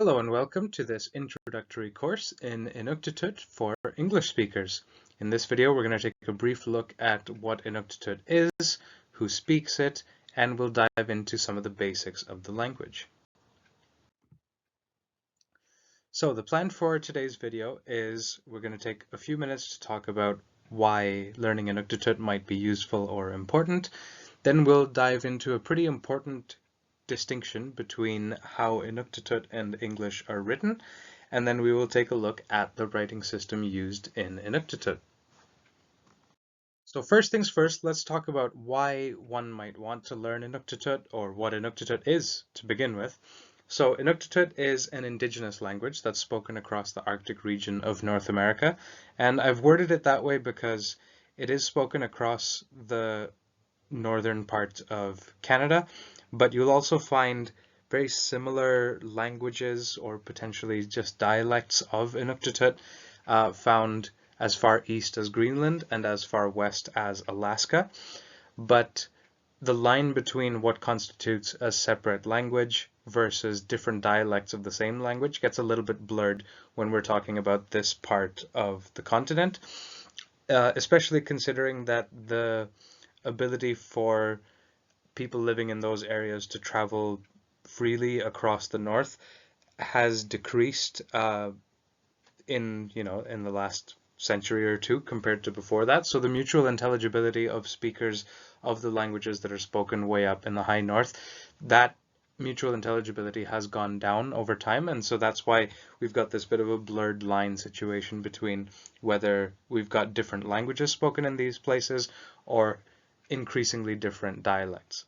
Hello and welcome to this introductory course in Inuktitut for English speakers. In this video, we're going to take a brief look at what Inuktitut is, who speaks it, and we'll dive into some of the basics of the language. So the plan for today's video is we're going to take a few minutes to talk about why learning Inuktitut might be useful or important. Then we'll dive into a pretty important distinction between how Inuktitut and English are written, and then we will take a look at the writing system used in Inuktitut. So first things first, let's talk about why one might want to learn Inuktitut, or what Inuktitut is to begin with. So Inuktitut is an indigenous language that's spoken across the Arctic region of North America, and I've worded it that way because it is spoken across the northern part of Canada, but you'll also find very similar languages or potentially just dialects of Inuktitut found as far east as Greenland and as far west as Alaska. But the line between what constitutes a separate language versus different dialects of the same language gets a little bit blurred when we're talking about this part of the continent, especially considering that the ability for people living in those areas to travel freely across the north has decreased in the last century or two compared to before that. So the mutual intelligibility of speakers of the languages that are spoken way up in the high north, that mutual intelligibility has gone down over time, and so that's why we've got this bit of a blurred line situation between whether we've got different languages spoken in these places or increasingly different dialects.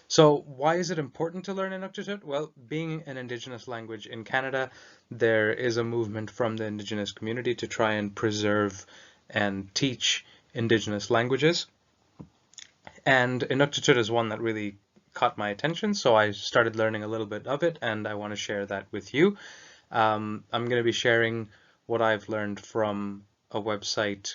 So why is it important to learn Inuktitut? Well, being an Indigenous language in Canada, there is a movement from the Indigenous community to try and preserve and teach Indigenous languages. And Inuktitut is one that really caught my attention, so I started learning a little bit of it, and I want to share that with you. I'm going to be sharing what I've learned from a website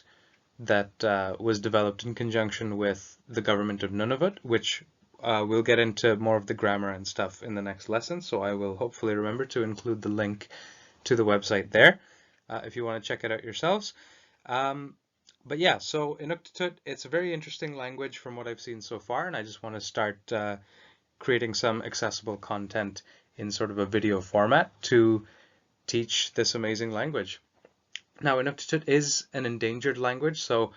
that was developed in conjunction with the government of Nunavut, which we'll get into more of the grammar and stuff in the next lesson, so I will hopefully remember to include the link to the website there if you want to check it out yourselves. But yeah, so Inuktitut, it's a very interesting language from what I've seen so far, and I just want to start creating some accessible content in sort of a video format to teach this amazing language. Now, Inuktitut is an endangered language, so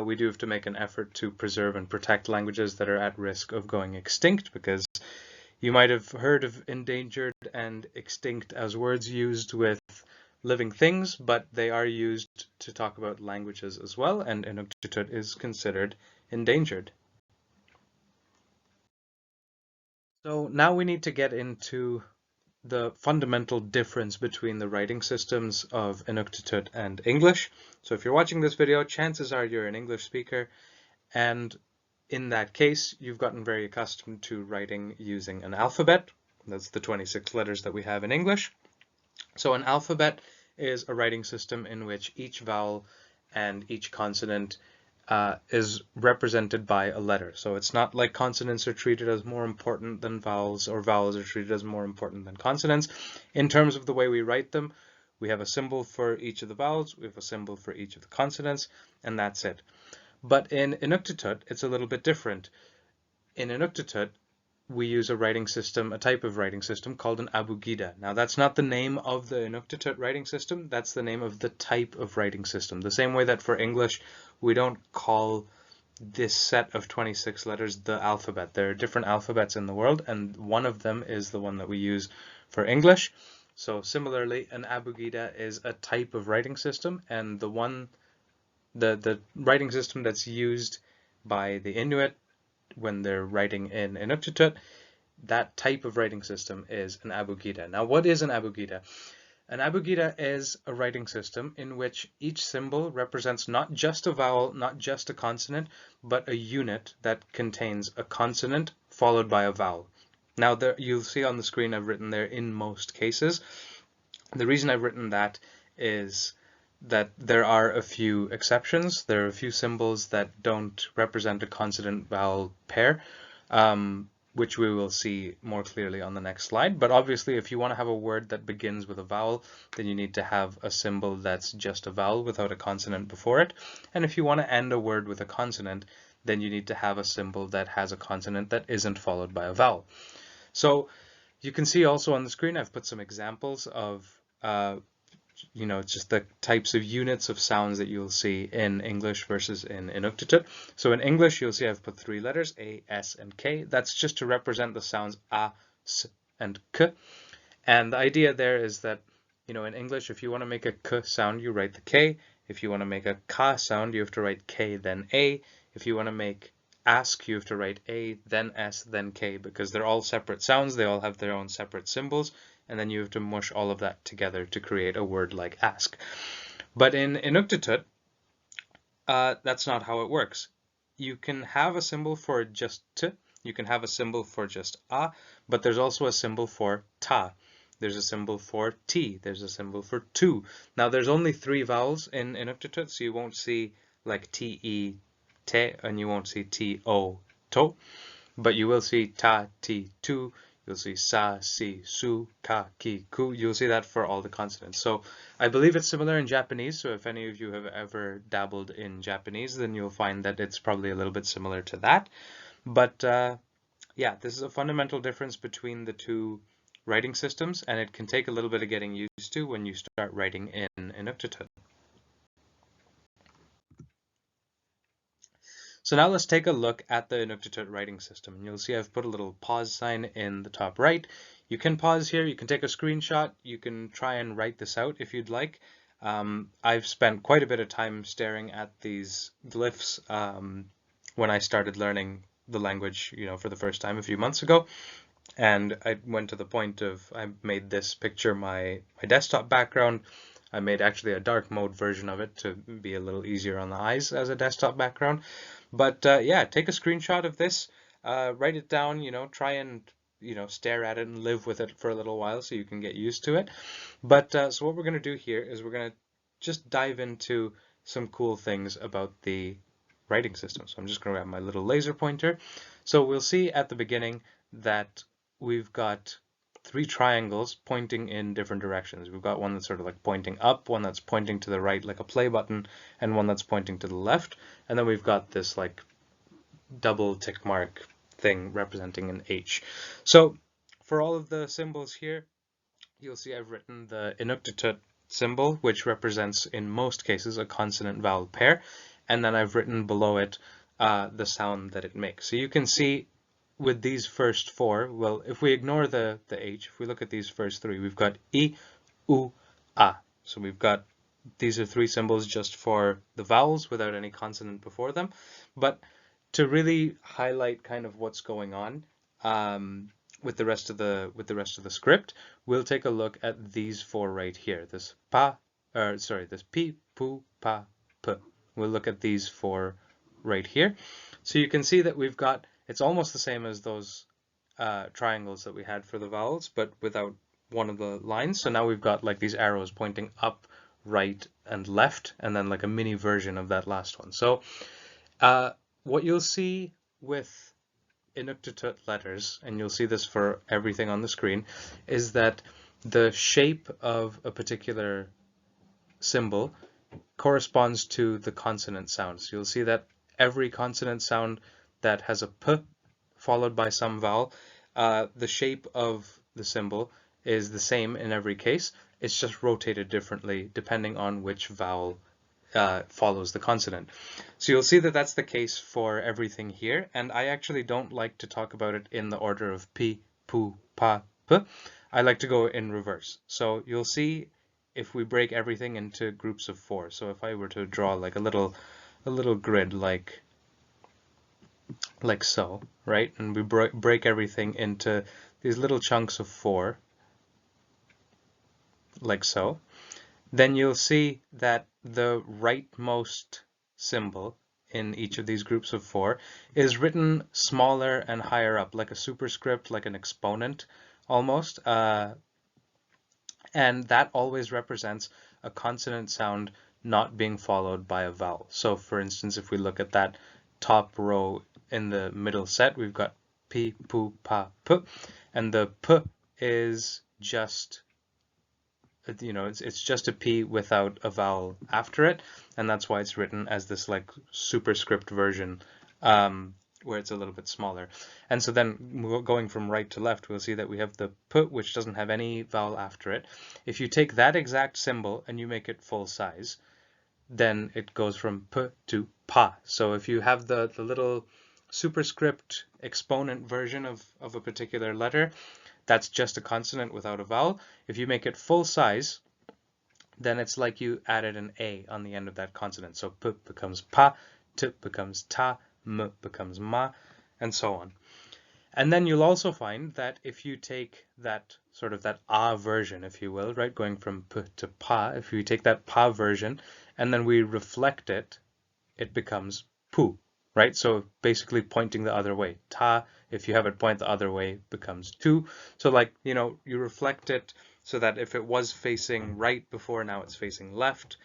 we do have to make an effort to preserve and protect languages that are at risk of going extinct, because you might have heard of endangered and extinct as words used with living things, but they are used to talk about languages as well, and Inuktitut is considered endangered. So now we need to get into the fundamental difference between the writing systems of Inuktitut and English. So if you're watching this video, chances are you're an English speaker, and in that case, you've gotten very accustomed to writing using an alphabet. That's the 26 letters that we have in English. So an alphabet is a writing system in which each vowel and each consonant is represented by a letter. So it's not like consonants are treated as more important than vowels, or vowels are treated as more important than consonants. In terms of the way we write them, we have a symbol for each of the vowels, we have a symbol for each of the consonants, and that's it. But in Inuktitut, it's a little bit different. In Inuktitut, we use a writing system, a type of writing system called an abugida. Now, that's not the name of the Inuktitut writing system, that's the name of the type of writing system. The same way that for English, we don't call this set of 26 letters the alphabet. There are different alphabets in the world, and one of them is the one that we use for English. So similarly, an abugida is a type of writing system, and the writing system that's used by the Inuit when they're writing in Inuktitut, that type of writing system is an abugida. Now, what is an abugida? An abugida is a writing system in which each symbol represents not just a vowel, not just a consonant, but a unit that contains a consonant followed by a vowel. Now, there, you'll see on the screen I've written there "in most cases." The reason I've written that is that there are a few exceptions. There are a few symbols that don't represent a consonant-vowel pair. which we will see more clearly on the next slide. But obviously, if you want to have a word that begins with a vowel, then you need to have a symbol that's just a vowel without a consonant before it. And if you want to end a word with a consonant, then you need to have a symbol that has a consonant that isn't followed by a vowel. So you can see also on the screen, I've put some examples of just the types of units of sounds that you'll see in English versus in Inuktitut. So in English, you'll see I've put 3 letters, A, S, and K. That's just to represent the sounds A, S, and K. And the idea there is that, in English, if you want to make a K sound, you write the K. If you want to make a K sound, you have to write K, then A. If you want to make ask, you have to write A, then S, then K, because they're all separate sounds. They all have their own separate symbols. And then you have to mush all of that together to create a word like ask. But in Inuktitut, that's not how it works. You can have a symbol for just t, you can have a symbol for just a, but there's also a symbol for ta. There's a symbol for t, there's a symbol for tu. Now there's only 3 vowels in Inuktitut, so you won't see like te, te, and you won't see to, to, but you will see ta, ti, tu. You'll see sa, si, su, ka, ki, ku. You'll see that for all the consonants. So I believe it's similar in Japanese. So if any of you have ever dabbled in Japanese, then you'll find that it's probably a little bit similar to that. But yeah, this is a fundamental difference between the 2 writing systems, and it can take a little bit of getting used to when you start writing in Inuktitut. So now let's take a look at the Inuktitut writing system. And you'll see I've put a little pause sign in the top right. You can pause here, you can take a screenshot, you can try and write this out if you'd like. I've spent quite a bit of time staring at these glyphs when I started learning the language, for the first time a few months ago. And I went to the point of, I made this picture my desktop background. I made actually a dark mode version of it to be a little easier on the eyes as a desktop background. But yeah, take a screenshot of this, write it down, try and, stare at it and live with it for a little while so you can get used to it. But so what we're going to do here is we're going to just dive into some cool things about the writing system. So I'm just going to grab my little laser pointer. So we'll see at the beginning that we've got 3 triangles pointing in different directions. We've got one that's sort of like pointing up, one that's pointing to the right like a play button, and one that's pointing to the left. And then we've got this like double tick mark thing representing an H. So for all of the symbols here, you'll see I've written the Inuktitut symbol, which represents in most cases a consonant vowel pair. And then I've written below it the sound that it makes. So you can see with these first 4, well, if we ignore the H, if we look at these first 3, we've got I, U, A. So we've got, these are 3 symbols just for the vowels without any consonant before them. But to really highlight kind of what's going on with the rest of the script, we'll take a look at these 4 right here. This this pi, pu, pa, p. We'll look at these 4 right here. So you can see that we've got, it's almost the same as those triangles that we had for the vowels, but without one of the lines. So now we've got like these arrows pointing up, right, and left, and then like a mini version of that last one. So what you'll see with Inuktitut letters, and you'll see this for everything on the screen, is that the shape of a particular symbol corresponds to the consonant sound. So you'll see that every consonant sound that has a p followed by some vowel, the shape of the symbol is the same in every case. It's just rotated differently depending on which vowel follows the consonant. So you'll see that that's the case for everything here, and I actually don't like to talk about it in the order of pi, pu, pa, p. I like to go in reverse. So you'll see if we break everything into groups of 4. So if I were to draw like a little grid like so, right? And we break everything into these little chunks of 4, like so. Then you'll see that the rightmost symbol in each of these groups of 4 is written smaller and higher up, like a superscript, like an exponent almost. And that always represents a consonant sound not being followed by a vowel. So for instance, if we look at that top row in the middle set, we've got p, pu, pa, p, and the p is just, you know, it's just a p without a vowel after it, and that's why it's written as this like superscript version, where it's a little bit smaller. And so then going from right to left, we'll see that we have the p, which doesn't have any vowel after it. If you take that exact symbol and you make it full size, then it goes from p to pa. So if you have the little superscript exponent version of a particular letter, that's just a consonant without a vowel. If you make it full size, then it's like you added an A on the end of that consonant. So p becomes pa, t becomes ta, m becomes ma, and so on. And then you'll also find that if you take that sort of that ah version, if you will, right, going from p to pa, if you take that pa version and then we reflect it, it becomes pu, right? So basically pointing the other way. Ta, if you have it point the other way, becomes tu. So like, you know, you reflect it so that if it was facing right before, now it's facing left.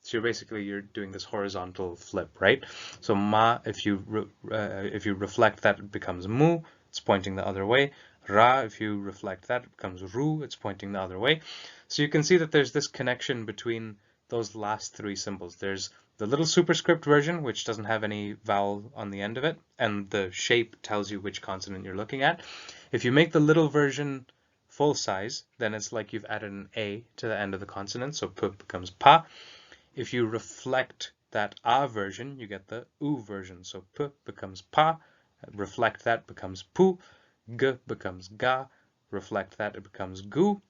So you're doing this horizontal flip, right? So ma, if you reflect that, it becomes mu. It's pointing the other way. Ra, if you reflect that, it becomes ru. It's pointing the other way. So you can see that there's this connection between those last three symbols. There's the little superscript version, which doesn't have any vowel on the end of it, and the shape tells you which consonant you're looking at. If you make the little version full size, then it's like you've added an A to the end of the consonant, so p becomes pa. If you reflect that a version, you get the u version, so p becomes pa, reflect that becomes pu, g becomes ga, reflect that it becomes gu,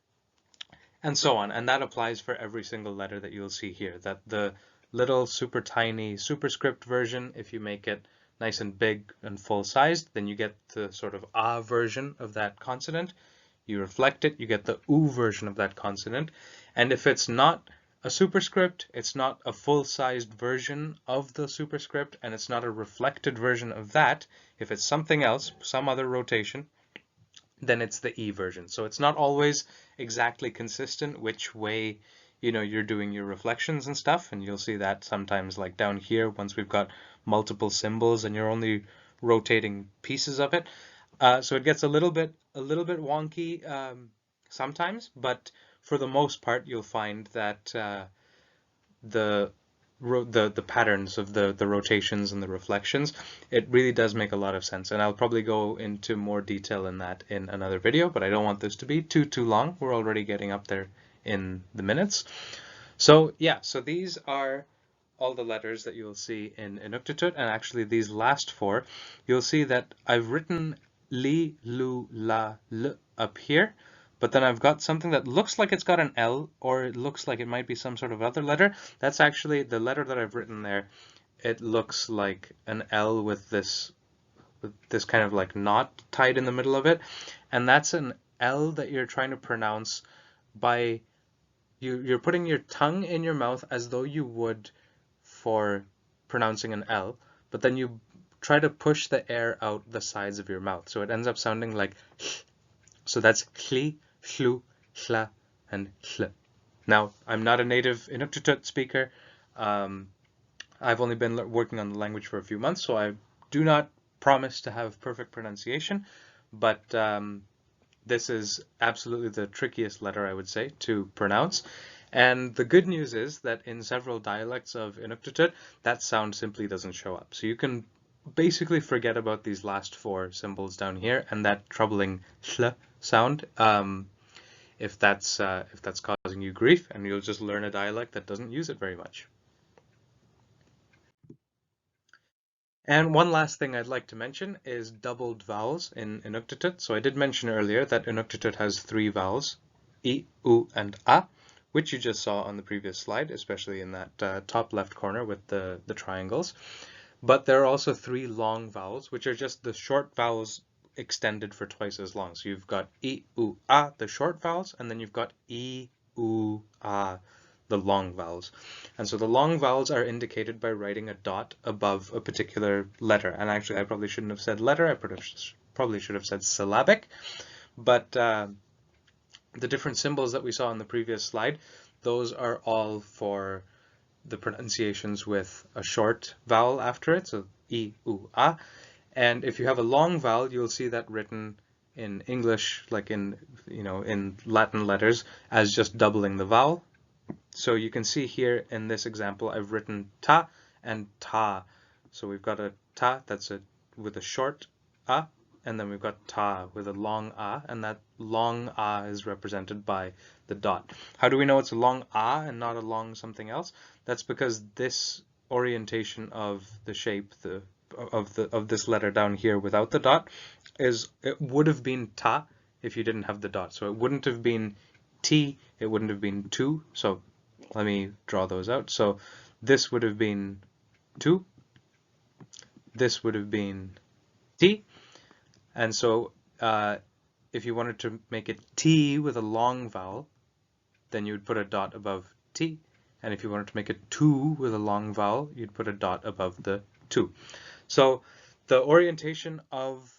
and so on. And that applies for every single letter that you'll see here, that the little super tiny superscript version, if you make it nice and big and full sized, then you get the sort of a version of that consonant. You reflect it, you get the u version of that consonant. And if it's not a superscript, it's not a full-sized version of the superscript, and it's not a reflected version of that, if it's something else, some other rotation, then it's the E version. So it's not always exactly consistent which way, you know, you're doing your reflections and stuff, and you'll see that sometimes like down here once we've got multiple symbols and you're only rotating pieces of it. So it gets a little bit wonky sometimes, but for the most part, you'll find that the patterns of the rotations and the reflections, it really does make a lot of sense. And I'll probably go into more detail in that in another video, but I don't want this to be too long. We're already getting up there in the minutes. So yeah, so these are all the letters that you'll see in Inuktitut, and actually these last four, you'll see that I've written li, lu, la, l up here, but then I've got something that looks like it's got an L, or it looks like it might be some sort of other letter. That's actually the letter that I've written there. It looks like an L with this kind of like knot tied in the middle of it, and that's an L that you're trying to pronounce by you're putting your tongue in your mouth as though you would for pronouncing an L, but then you try to push the air out the sides of your mouth, so it ends up sounding like hl. So that's hli, hlu, hla, and hl. Now, I'm not a native Inuktitut speaker. I've only been working on the language for a few months, so I do not promise to have perfect pronunciation, but this is absolutely the trickiest letter, I would say, to pronounce. And the good news is that in several dialects of Inuktitut, that sound simply doesn't show up. So you can basically forget about these last four symbols down here and that troubling hl sound, if that's causing you grief, and you'll just learn a dialect that doesn't use it very much. And one last thing I'd like to mention is doubled vowels in Inuktitut. So I did mention earlier that Inuktitut has three vowels, I, U, and A, which you just saw on the previous slide, especially in that top left corner with the triangles. But there are also three long vowels, which are just the short vowels extended for twice as long. So you've got I, U, A, the short vowels, and then you've got I, U, A, the long vowels. And so the long vowels are indicated by writing a dot above a particular letter. And actually, I probably shouldn't have said letter. I probably should have said syllabic. But the different symbols that we saw on the previous slide, those are all for the pronunciations with a short vowel after it, so I, U, A. And if you have a long vowel, you'll see that written in English, like in Latin letters, as just doubling the vowel. So you can see here in this example, I've written ta and ta. So we've got a ta that's with a short a, and then we've got ta with a long a, and that long a is represented by the dot. How do we know it's a long a and not a long something else? That's because this orientation of the shape, of this letter down here without the dot, it would have been ta if you didn't have the dot. So it wouldn't have been t, it wouldn't have been tu. So let me draw those out. So this would have been tu, this would have been t, and so if you wanted to make it t with a long vowel, then you would put a dot above t, and if you wanted to make it tu with a long vowel, you'd put a dot above the tu. So the orientation of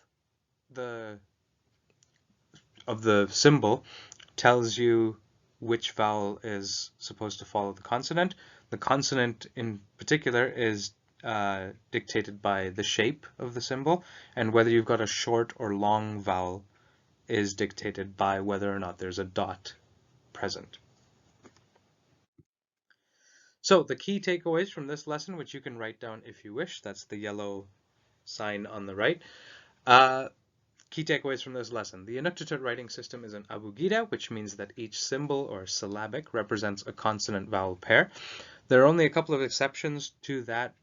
the symbol tells you which vowel is supposed to follow the consonant. The consonant in particular is dictated by the shape of the symbol, and whether you've got a short or long vowel is dictated by whether or not there's a dot present. So the key takeaways from this lesson, which you can write down if you wish, that's the yellow sign on the right. Key takeaways from this lesson. The Inuktitut writing system is an abugida, which means that each symbol or syllabic represents a consonant-vowel pair. There are only a couple of exceptions to that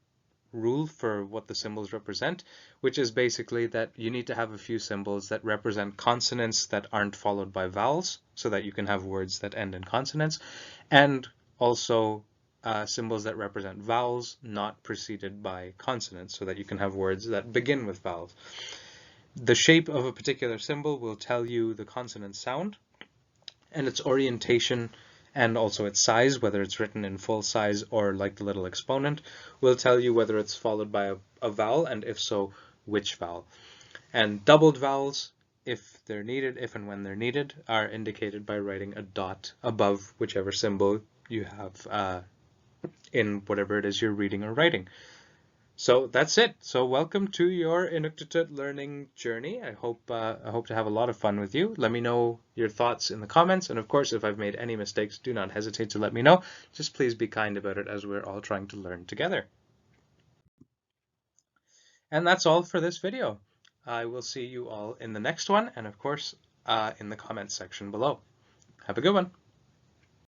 rule for what the symbols represent, which is basically that you need to have a few symbols that represent consonants that aren't followed by vowels, so that you can have words that end in consonants, and also symbols that represent vowels not preceded by consonants, so that you can have words that begin with vowels. The shape of a particular symbol will tell you the consonant sound, and its orientation and also its size, whether it's written in full size or like the little exponent, will tell you whether it's followed by a vowel, and if so, which vowel. And doubled vowels, if they're needed, if and when they're needed, are indicated by writing a dot above whichever symbol you have in whatever it is you're reading or writing. So that's it. So welcome to your Inuktitut learning journey. I hope to have a lot of fun with you. Let me know your thoughts in the comments, and of course, if I've made any mistakes, do not hesitate to let me know. Just please be kind about it, as we're all trying to learn together. And that's all for this video. I will see you all in the next one, and of course, in the comments section below. Have a good one.